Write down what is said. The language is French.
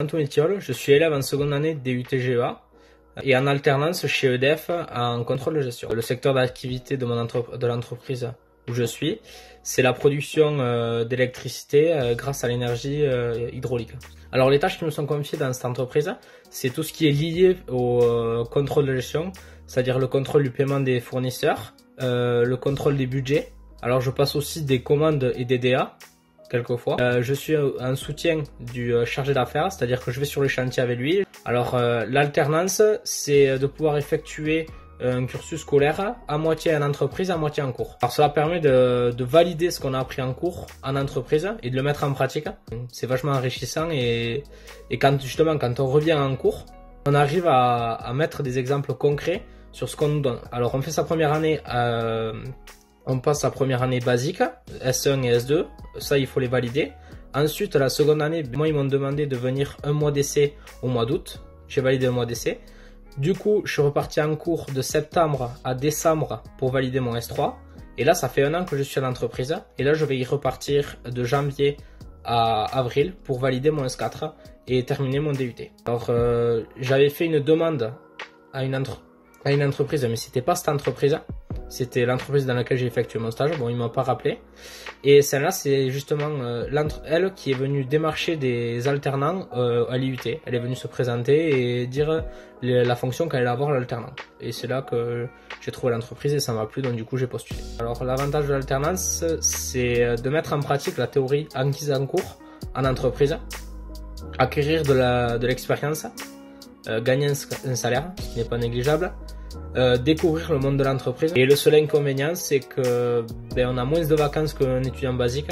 Anthony Thiol, je suis élève en seconde année DUT-GEA et en alternance chez EDF en contrôle de gestion. Le secteur d'activité de l'entreprise où je suis, c'est la production d'électricité grâce à l'énergie hydraulique. Alors les tâches qui me sont confiées dans cette entreprise, c'est tout ce qui est lié au contrôle de gestion, c'est-à-dire le contrôle du paiement des fournisseurs, le contrôle des budgets. Alors je passe aussi des commandes et des DA. Quelquefois. Je suis en soutien du chargé d'affaires, c'est-à-dire que je vais sur le chantier avec lui. Alors l'alternance, c'est de pouvoir effectuer un cursus scolaire à moitié en entreprise, à moitié en cours. Alors cela permet de valider ce qu'on a appris en cours en entreprise et de le mettre en pratique. C'est vachement enrichissant et quand on revient en cours, on arrive à mettre des exemples concrets sur ce qu'on nous donne. Alors on fait sa première année on passe la première année basique, S1 et S2, ça il faut les valider. Ensuite la seconde année, moi ils m'ont demandé de venir un mois d'essai au mois d'août, j'ai validé un mois d'essai. Du coup je suis reparti en cours de septembre à décembre pour valider mon S3. Et là ça fait un an que je suis à l'entreprise, et là je vais y repartir de janvier à avril pour valider mon S4 et terminer mon DUT. Alors j'avais fait une demande à une entreprise, mais c'était pas cette entreprise. C'était l'entreprise dans laquelle j'ai effectué mon stage. Bon, ils m'ont pas rappelé. Et celle-là, c'est justement elle qui est venue démarcher des alternants à l'IUT. Elle est venue se présenter et dire la fonction qu'elle allait avoir l'alternant. Et c'est là que j'ai trouvé l'entreprise et ça m'a plu, donc du coup j'ai postulé. Alors l'avantage de l'alternance, c'est de mettre en pratique la théorie acquise en cours en entreprise, acquérir de l'expérience, gagner un salaire, ce qui n'est pas négligeable, découvrir le monde de l'entreprise. Et le seul inconvénient, c'est que on a moins de vacances qu'un étudiant basique.